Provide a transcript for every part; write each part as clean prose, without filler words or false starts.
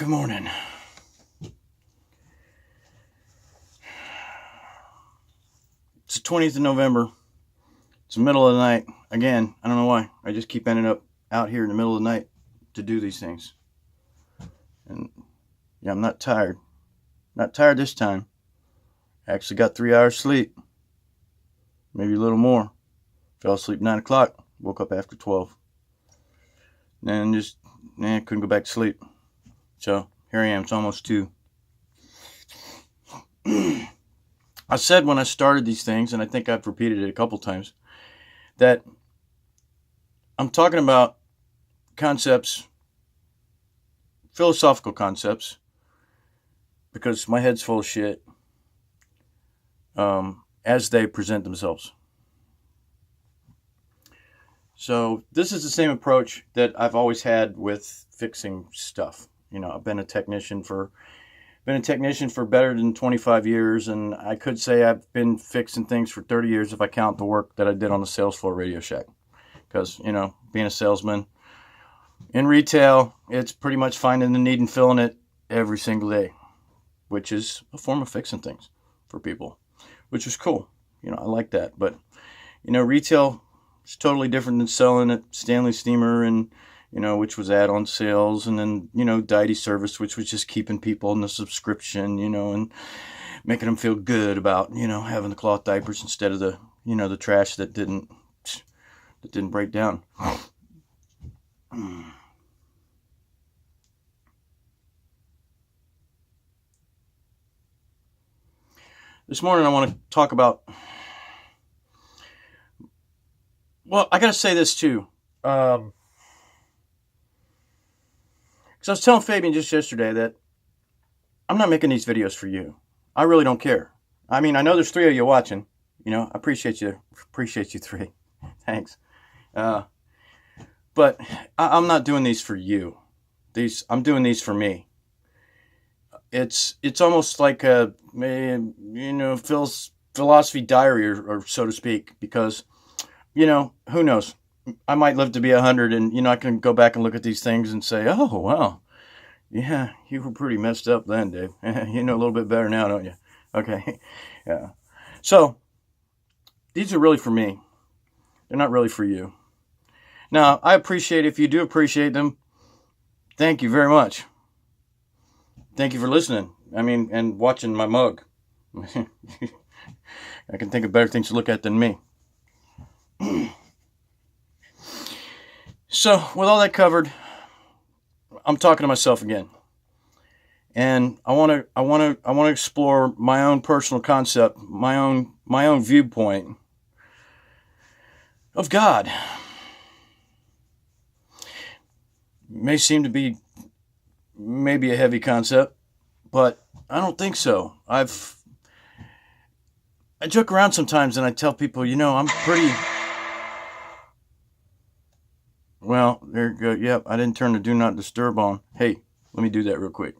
Good morning. It's the 20th of November. It's the middle of the night. Again, I don't know why. I just keep ending up out here in the middle of the night to do these things. And yeah, I'm not tired. Not tired this time. I actually got 3 hours sleep. Maybe a little more. Fell asleep 9 o'clock. Woke up after 12. Then couldn't go back to sleep. So here I am. It's almost 2. I said when I started these things, and I think I've repeated it a couple times, that I'm talking about concepts, philosophical concepts, because my head's full of shit, as they present themselves. So this is the same approach that I've always had with fixing stuff. You know, I've been a technician for better than 25 years, and I could say I've been fixing things for 30 years if I count the work that I did on the sales floor Radio Shack. Because, you know, being a salesman in retail, it's pretty much finding the need and filling it every single day, which is a form of fixing things for people, which is cool. You know, I like that. But, you know, retail is totally different than selling at Stanley Steamer and, you know, which was add-on sales, and then, you know, Deist service, which was just keeping people in the subscription, you know, and making them feel good about, you know, having the cloth diapers instead of the, you know, the trash that didn't break down. This morning I want to talk about, well, I got to say this too. Because I was telling Fabian just yesterday that I'm not making these videos for you. I really don't care. I mean, I know there's 3 of you watching. You know, I appreciate you. Appreciate you 3. Thanks. But I'm not doing these for you. I'm doing these for me. It's almost like a, you know, philosophy diary, or so to speak, because, you know, who knows? I might live to be 100, and, you know, I can go back and look at these things and say, oh, wow, yeah, you were pretty messed up then, Dave. You know a little bit better now, don't you? Okay. Yeah. So these are really for me. They're not really for you. Now, I appreciate if you do appreciate them. Thank you very much. Thank you for listening. I mean, and watching my mug. I can think of better things to look at than me. So, with all that covered, I'm talking to myself again, and I want to explore my own personal concept, my own viewpoint of God. May seem to be maybe a heavy concept, but I don't think so. I joke around sometimes, and I tell people, you know, I'm pretty. Well, there you go. Yep, I didn't turn the do not disturb on. Hey, let me do that real quick.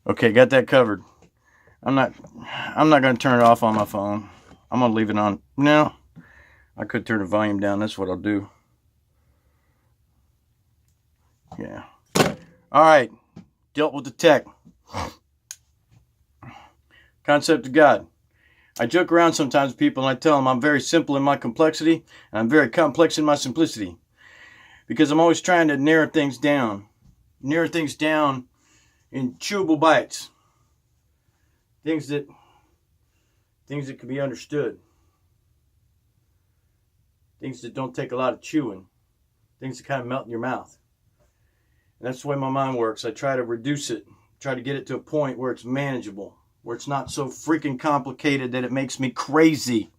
Okay, got that covered. I'm not going to turn it off on my phone. I'm going to leave it on. No, I could turn the volume down. That's what I'll do. Yeah. All right. Dealt with the tech. Concept of God. I joke around sometimes with people, and I tell them I'm very simple in my complexity, and I'm very complex in my simplicity. Because I'm always trying to narrow things down. Narrow things down in chewable bites. Things that can be understood. Things that don't take a lot of chewing. Things that kind of melt in your mouth. And that's the way my mind works. I try to reduce it, try to get it to a point where it's manageable, where it's not so freaking complicated that it makes me crazy.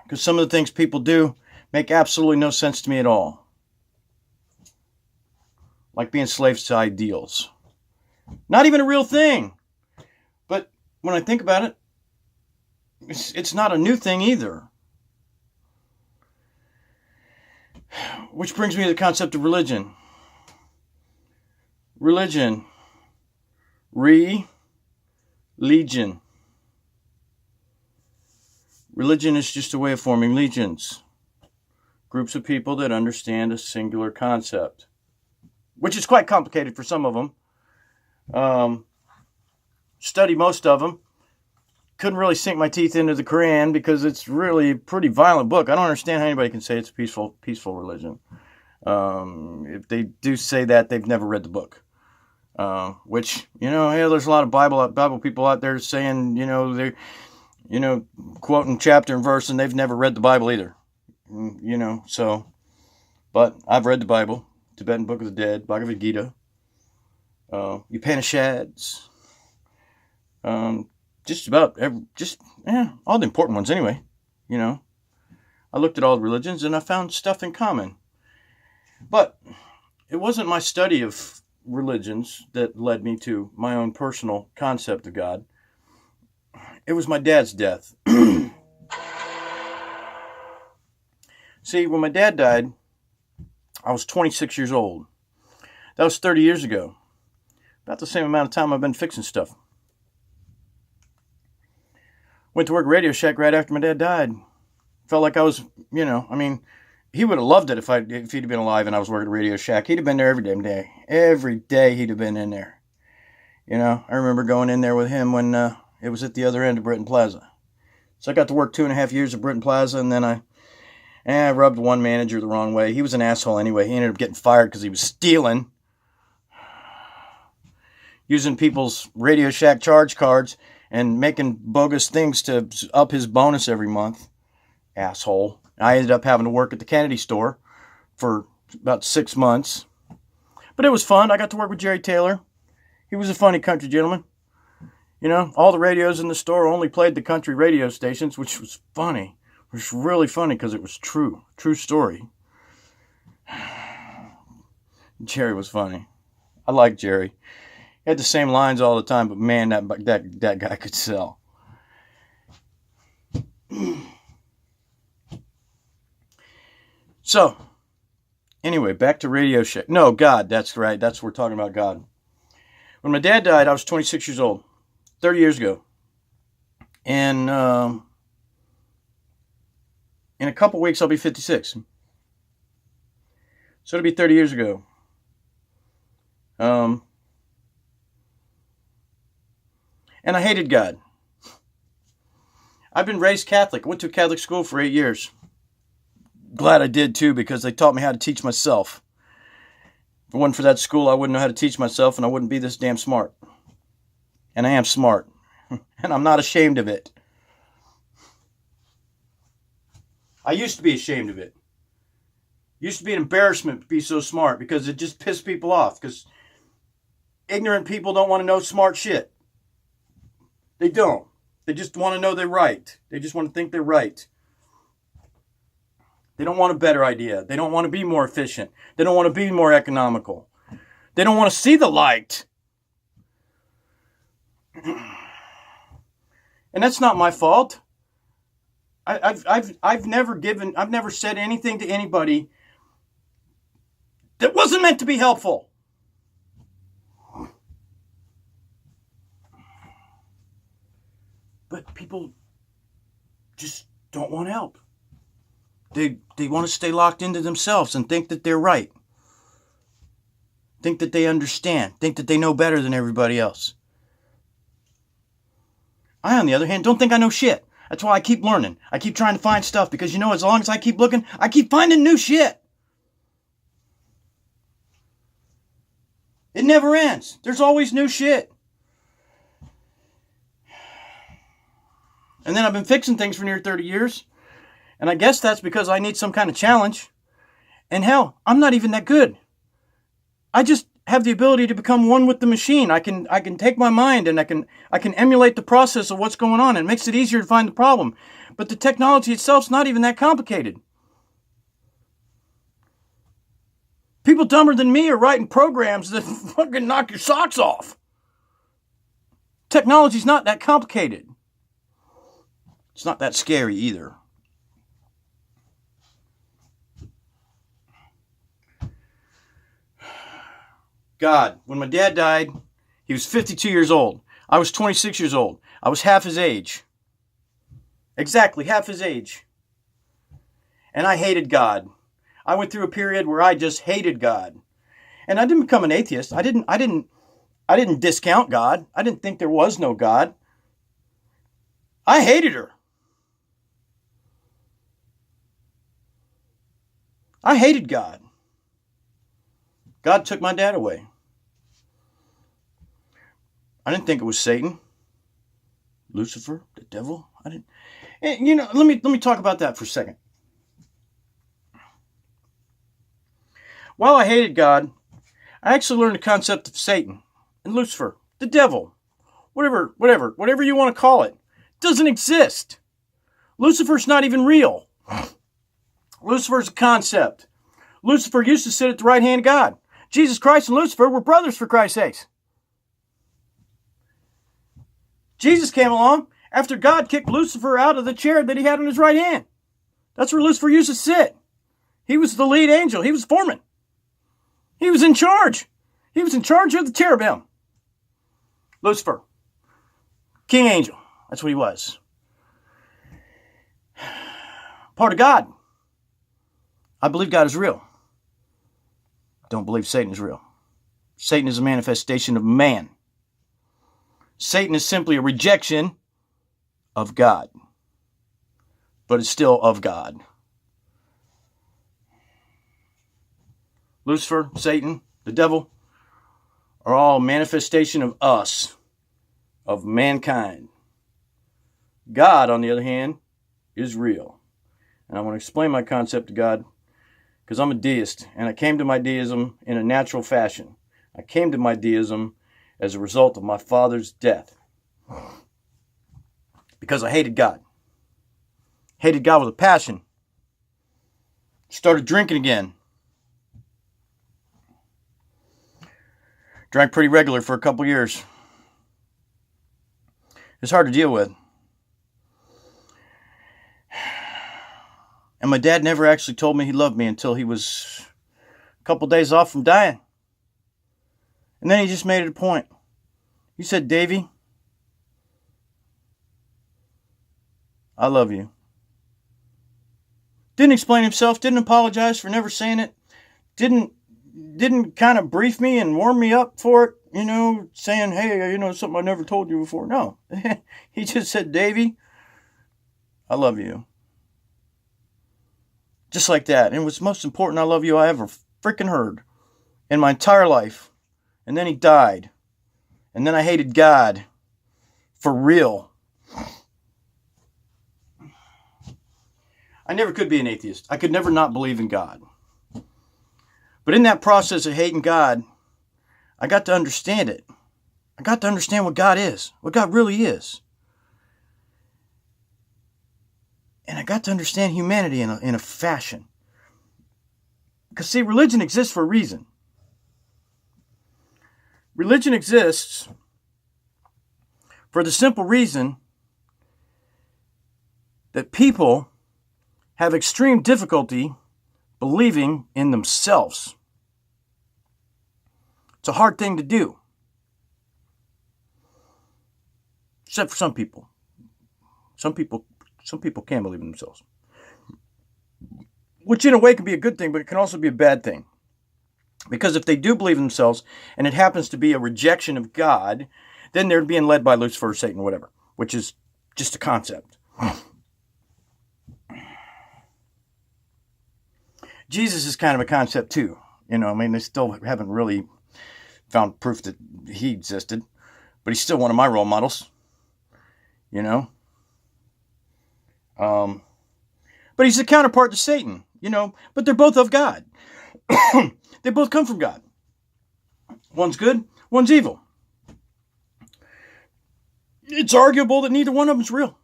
Because some of the things people do make absolutely no sense to me at all. Like being slaves to ideals. Not even a real thing. But when I think about it, it's not a new thing either. Which brings me to the concept of religion. Religion Legion. Religion is just a way of forming legions. Groups of people that understand a singular concept, which is quite complicated for some of them. Study most of them. Couldn't really sink my teeth into the Quran because it's really a pretty violent book. I don't understand how anybody can say it's a peaceful religion. If they do say that, they've never read the book. Which, hey, there's a lot of Bible people out there saying, they're, quoting chapter and verse, and they've never read the Bible either. But I've read the Bible, Tibetan Book of the Dead, Bhagavad Gita, Upanishads, just about all the important ones anyway. I looked at all the religions and I found stuff in common. But it wasn't my study of religions that led me to my own personal concept of God. It was my dad's death. See, when my dad died, I was 26 years old. That was 30 years ago. About the same amount of time I've been fixing stuff. Went to work at Radio Shack right after my dad died. Felt like I was, he would have loved it if he'd been alive and I was working at Radio Shack. He'd have been there every damn day. Every day he'd have been in there. I remember going in there with him when it was at the other end of Britton Plaza. So I got to work 2.5 years at Britton Plaza, and then I rubbed one manager the wrong way. He was an asshole anyway. He ended up getting fired because he was stealing. Using people's Radio Shack charge cards and making bogus things to up his bonus every month. Asshole. I ended up having to work at the Kennedy store for about 6 months. But it was fun. I got to work with Jerry Taylor. He was a funny country gentleman. All the radios in the store only played the country radio stations, which was funny. It was really funny because it was true. True story. Jerry was funny. I liked Jerry. He had the same lines all the time, but man, that guy could sell. So, anyway, back to Radio Shack. No, God, that's right. That's what we're talking about, God. When my dad died, I was 26 years old. 30 years ago. And in a couple weeks, I'll be 56. So it'll be 30 years ago. And I hated God. I've been raised Catholic. I went to a Catholic school for 8 years. Glad I did too, because they taught me how to teach myself. If it wasn't for that school, I wouldn't know how to teach myself, and I wouldn't be this damn smart. And I am smart. And I'm not ashamed of it. I used to be ashamed of it. It used to be an embarrassment to be so smart because it just pissed people off. Because ignorant people don't want to know smart shit. They don't. They just want to know they're right. They just want to think they're right. They don't want a better idea. They don't want to be more efficient. They don't want to be more economical. They don't want to see the light. And that's not my fault. I've never said anything to anybody that wasn't meant to be helpful. But people just don't want help. They want to stay locked into themselves and think that they're right. Think that they understand. Think that they know better than everybody else. I, on the other hand, don't think I know shit. That's why I keep learning. I keep trying to find stuff because, as long as I keep looking, I keep finding new shit. It never ends. There's always new shit. And then I've been fixing things for near 30 years. And I guess that's because I need some kind of challenge. And hell, I'm not even that good. I just have the ability to become one with the machine. I can take my mind and I can emulate the process of what's going on. And it makes it easier to find the problem. But the technology itself's not even that complicated. People dumber than me are writing programs that fucking knock your socks off. Technology's not that complicated. It's not that scary either. God, when my dad died, He was 52 years old. I was 26 years old. I was half his age. Exactly half his age. And I hated God. I went through a period where I just hated God. And I didn't become an atheist. I didn't discount God. I didn't think there was no God. I hated her. I hated God. God took my dad away. I didn't think it was Satan, Lucifer, the devil. I didn't. And, let me talk about that for a second. While I hated God, I actually learned the concept of Satan and Lucifer, the devil, whatever you want to call it, doesn't exist. Lucifer's not even real. Lucifer's a concept. Lucifer used to sit at the right hand of God. Jesus Christ and Lucifer were brothers, for Christ's sakes. Jesus came along after God kicked Lucifer out of the chair that he had on his right hand. That's where Lucifer used to sit. He was the lead angel. He was foreman. He was in charge. He was in charge of the cherubim. Lucifer. King angel. That's what he was. Part of God. I believe God is real. Don't believe Satan is real. Satan is a manifestation of man. Satan is simply a rejection of God. But it's still of God. Lucifer, Satan, the devil, are all a manifestation of us, of mankind. God, on the other hand, is real. And I want to explain my concept of God because I'm a deist, and I came to my deism in a natural fashion. I came to my deism as a result of my father's death. Because I hated God. Hated God with a passion. Started drinking again. Drank pretty regular for a couple years. It's hard to deal with. And my dad never actually told me he loved me until he was a couple days off from dying. And then he just made it a point. He said, Davey, I love you. Didn't explain himself, didn't apologize for never saying it, didn't kind of brief me and warm me up for it, saying, hey, something I never told you before. No, he just said, Davey, I love you. Just like that. And it was the most important I love you I ever freaking heard in my entire life. And then he died. And then I hated God. For real. I never could be an atheist. I could never not believe in God. But in that process of hating God, I got to understand it. I got to understand what God is. What God really is. And I got to understand humanity in a fashion. Because see, religion exists for a reason. Religion exists for the simple reason that people have extreme difficulty believing in themselves. It's a hard thing to do. Except for some people. Some people can believe in themselves. Which in a way can be a good thing, but it can also be a bad thing. Because if they do believe in themselves, and it happens to be a rejection of God, then they're being led by Lucifer, Satan, whatever. Which is just a concept. Jesus is kind of a concept too. They still haven't really found proof that he existed. But he's still one of my role models. But he's a counterpart to Satan, but they're both of God. They both come from God. One's good, one's evil. It's arguable that neither one of them is real.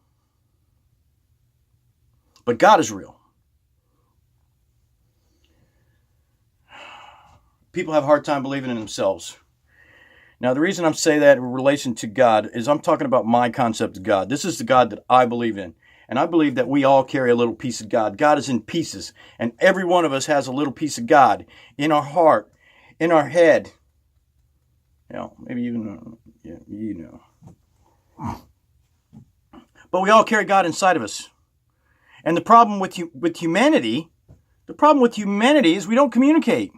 But God is real. People have a hard time believing in themselves. Now, the reason I'm saying that in relation to God is I'm talking about my concept of God. This is the God that I believe in. And I believe that we all carry a little piece of God. God is in pieces. And every one of us has a little piece of God in our heart, in our head, Maybe even, But we all carry God inside of us. And the problem with humanity is we don't communicate.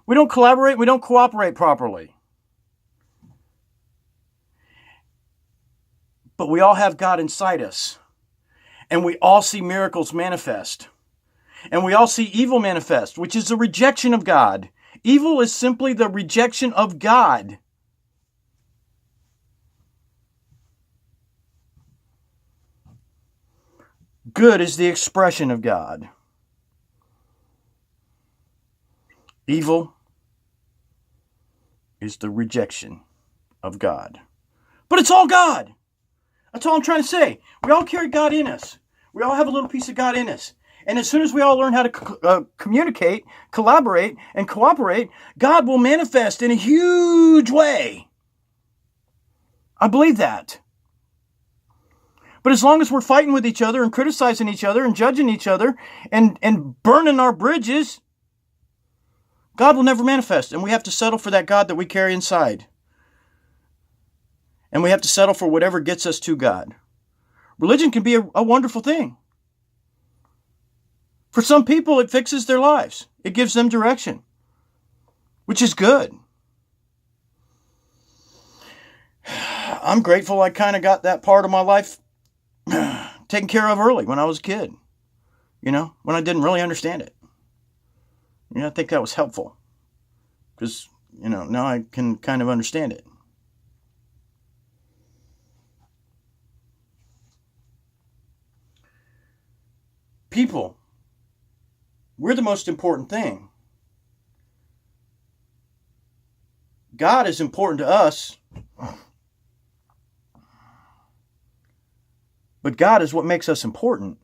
We don't collaborate. We don't cooperate properly. But we all have God inside us. And we all see miracles manifest. And we all see evil manifest, which is a rejection of God. Evil is simply the rejection of God. Good is the expression of God. Evil is the rejection of God. But it's all God. That's all I'm trying to say. We all carry God in us. We all have a little piece of God in us. And as soon as we all learn how to communicate, collaborate, and cooperate, God will manifest in a huge way. I believe that. But as long as we're fighting with each other and criticizing each other and judging each other and burning our bridges, God will never manifest. And we have to settle for that God that we carry inside. And we have to settle for whatever gets us to God. Religion can be a wonderful thing. For some people, it fixes their lives. It gives them direction, which is good. I'm grateful I kind of got that part of my life taken care of early when I was a kid. When I didn't really understand it. I think that was helpful. Because, now I can kind of understand it. People, we're the most important thing. God is important to us, but God is what makes us important.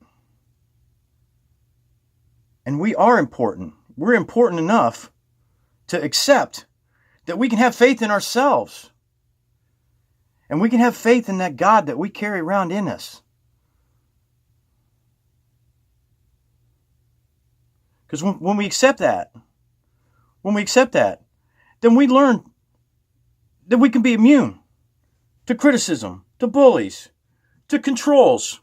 And we are important. We're important enough to accept that we can have faith in ourselves. And we can have faith in that God that we carry around in us. Because when we accept that, then we learn that we can be immune to criticism, to bullies, to controls.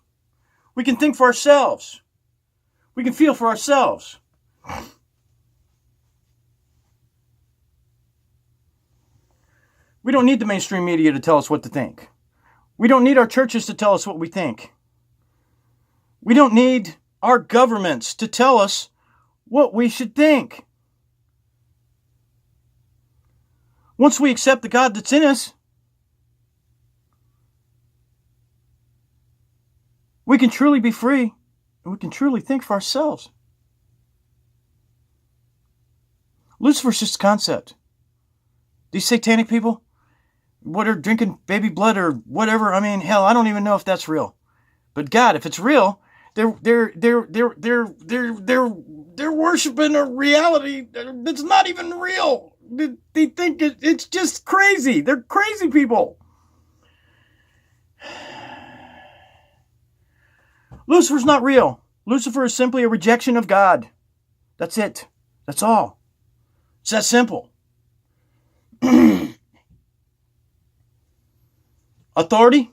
We can think for ourselves. We can feel for ourselves. We don't need the mainstream media to tell us what to think. We don't need our churches to tell us what we think. We don't need our governments to tell us what we should think. Once we accept the God that's in us, we can truly be free and we can truly think for ourselves. Lucifer's just a concept. These satanic people, what are drinking baby blood or whatever, hell, I don't even know if that's real. But God, if it's real, they're worshiping a reality that's not even real. They think it's just crazy. They're crazy people. Lucifer's not real. Lucifer is simply a rejection of God. That's it. That's all. It's that simple. Authority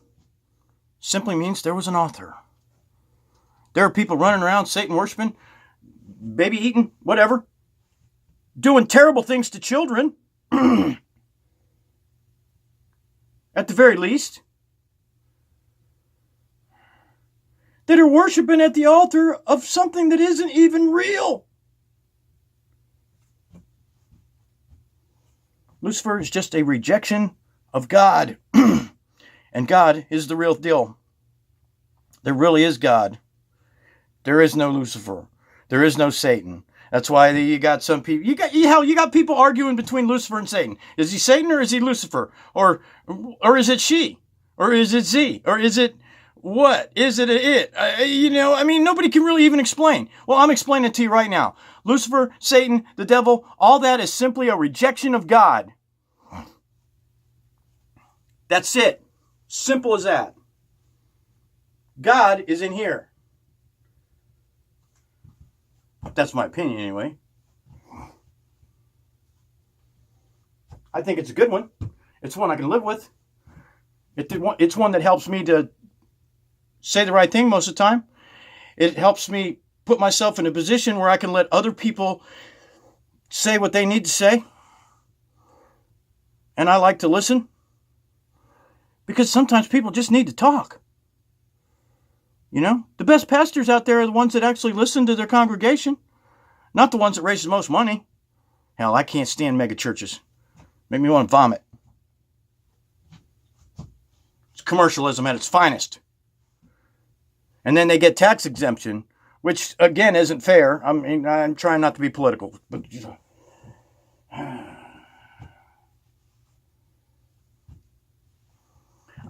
simply means there was an author. There are people running around, Satan worshiping, baby eating, whatever, doing terrible things to children, at the very least, that are worshiping at the altar of something that isn't even real. Lucifer is just a rejection of God. And God is the real deal. There really is God. There is no Lucifer. There is no Satan. That's why you got some people. You got people arguing between Lucifer and Satan. Is he Satan or is he Lucifer? Or is it she? Or is it Z? Or is it what? Is it it? Nobody can really even explain. Well, I'm explaining it to you right now. Lucifer, Satan, the devil, all that is simply a rejection of God. That's it. Simple as that. God is in here. That's my opinion anyway. I think it's a good one. It's one I can live with. It's one that helps me to say the right thing most of the time. It helps me put myself in a position where I can let other people say what they need to say. And I like to listen. Because sometimes people just need to talk. You know, the best pastors out there are the ones that actually listen to their congregation, not the ones that raise the most money. Hell, I can't stand mega churches. Make me want to vomit. It's commercialism at its finest. And then they get tax exemption, which again isn't fair. I mean, I'm trying not to be political, but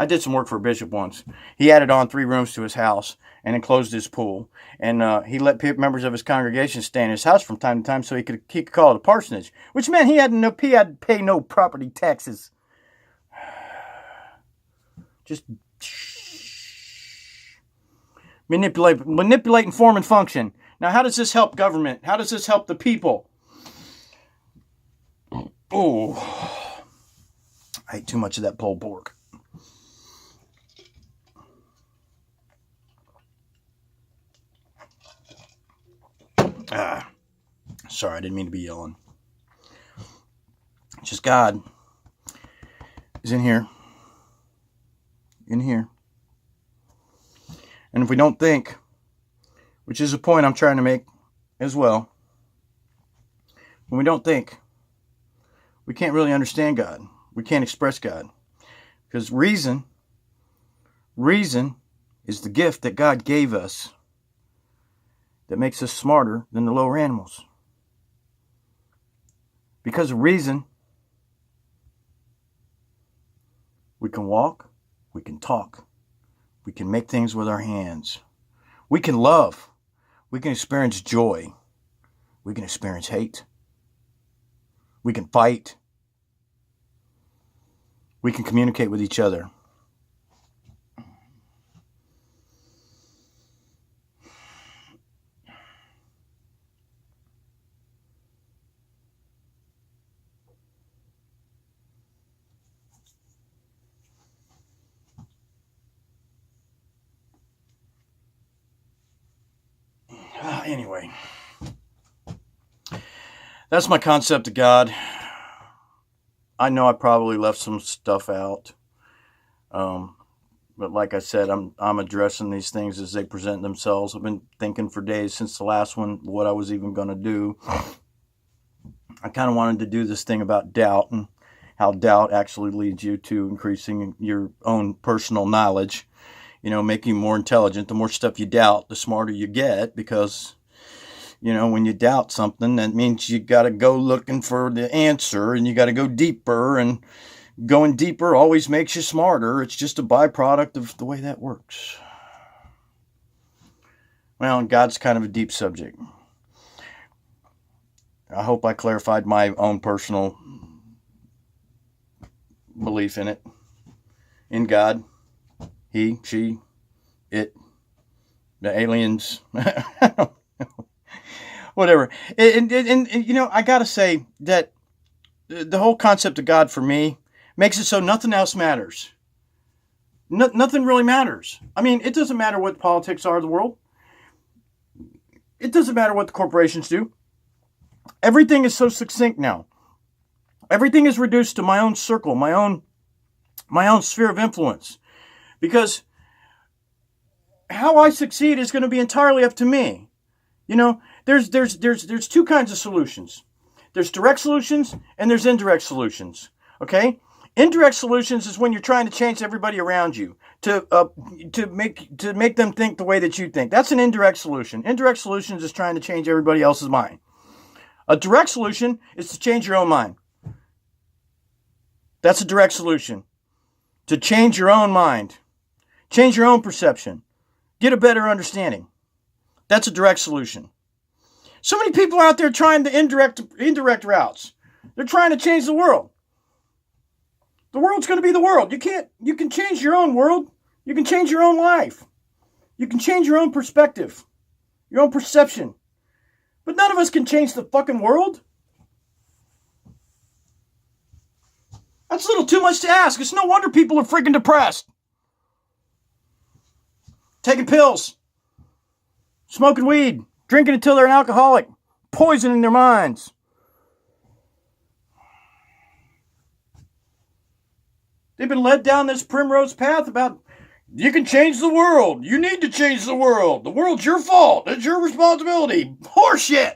I did some work for a bishop once. He added on 3 rooms to his house and enclosed his pool. And he let members of his congregation stay in his house from time to time so he could call it a parsonage, which meant he had to pay no property taxes. Just manipulate and form and function. Now, how does this help government? How does this help the people? Oh, I ate too much of that pulled pork. Sorry, I didn't mean to be yelling. It's just God is in here. In here. And if we don't think, which is a point I'm trying to make as well, when we don't think, we can't really understand God. We can't express God. Because reason is the gift that God gave us that makes us smarter than the lower animals. Because of reason, we can walk, we can talk, we can make things with our hands, we can love, we can experience joy, we can experience hate, we can fight, we can communicate with each other. Anyway, that's my concept of God. I know I probably left some stuff out, but like I said, I'm addressing these things as they present themselves. I've been thinking for days since the last one what I was even going to do. I kind of wanted to do this thing about doubt and how doubt actually leads you to increasing your own personal knowledge. You know, making you more intelligent. The more stuff you doubt, the smarter you get, because, you know, when you doubt something, that means you got to go looking for the answer and you got to go deeper, and going deeper always makes you smarter. It's just a byproduct of the way that works. Well, God's kind of a deep subject. I hope I clarified my own personal belief in it, in God. He, she, it, the aliens, whatever. And you know, I got to say that the whole concept of God for me makes it so nothing else matters. Nothing really matters. I mean, it doesn't matter what the politics are of the world. It doesn't matter what the corporations do. Everything is so succinct now. Everything is reduced to my own circle, my own sphere of influence. Because how I succeed is going to be entirely up to me. You know, there's 2 kinds of solutions. There's direct solutions and there's indirect solutions. Okay? Indirect solutions is when you're trying to change everybody around you to make them think the way that you think. That's an indirect solution. Indirect solutions is trying to change everybody else's mind. A direct solution is to change your own mind. That's a direct solution. To change your own mind. Change your own perception. Get a better understanding. That's a direct solution. So many people out there trying the indirect routes. They're trying to change the world. The world's going to be the world. You can change your own world. You can change your own life. You can change your own perspective. Your own perception. But none of us can change the fucking world. That's a little too much to ask. It's no wonder people are freaking depressed. Taking pills, smoking weed, drinking until they're an alcoholic, poisoning their minds. They've been led down this primrose path about you can change the world. You need to change the world. The world's your fault. It's your responsibility. Horseshit.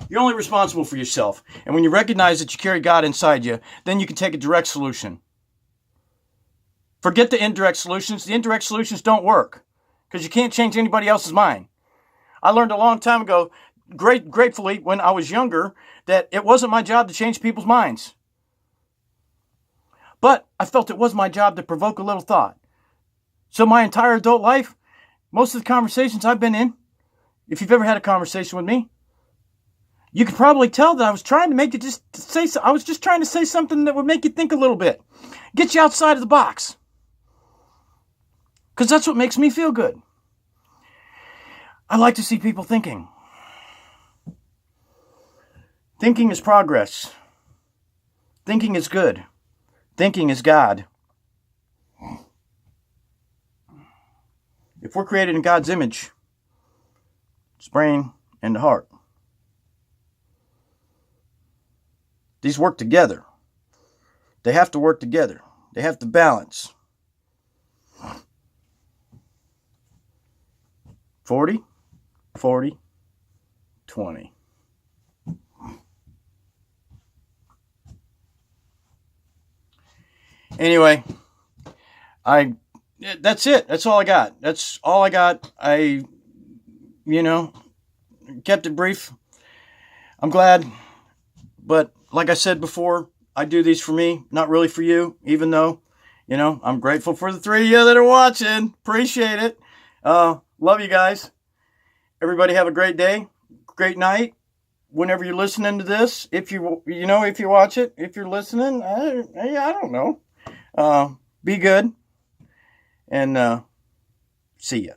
You're only responsible for yourself. And when you recognize that you carry God inside you, then you can take a direct solution. Forget the indirect solutions. The indirect solutions don't work because you can't change anybody else's mind. I learned a long time ago, gratefully, when I was younger, that it wasn't my job to change people's minds. But I felt it was my job to provoke a little thought. So my entire adult life, most of the conversations I've been in, if you've ever had a conversation with me, you could probably tell that I was trying to make it I was just trying to say something that would make you think a little bit. Get you outside of the box. Because that's what makes me feel good. I like to see people thinking. Thinking is progress. Thinking is good. Thinking is God. If we're created in God's image, it's brain and the heart. These work together. They have to work together. They have to balance. 40, 40, 20. Anyway, that's it. That's all I got. That's all I got. I kept it brief. I'm glad. But like I said before, I do these for me, not really for you, even though, I'm grateful for the 3 of you that are watching. Appreciate it. Love you guys. Everybody have a great day, great night. Whenever you're listening to this, if you watch it, if you're listening, I don't know. Be good and see ya.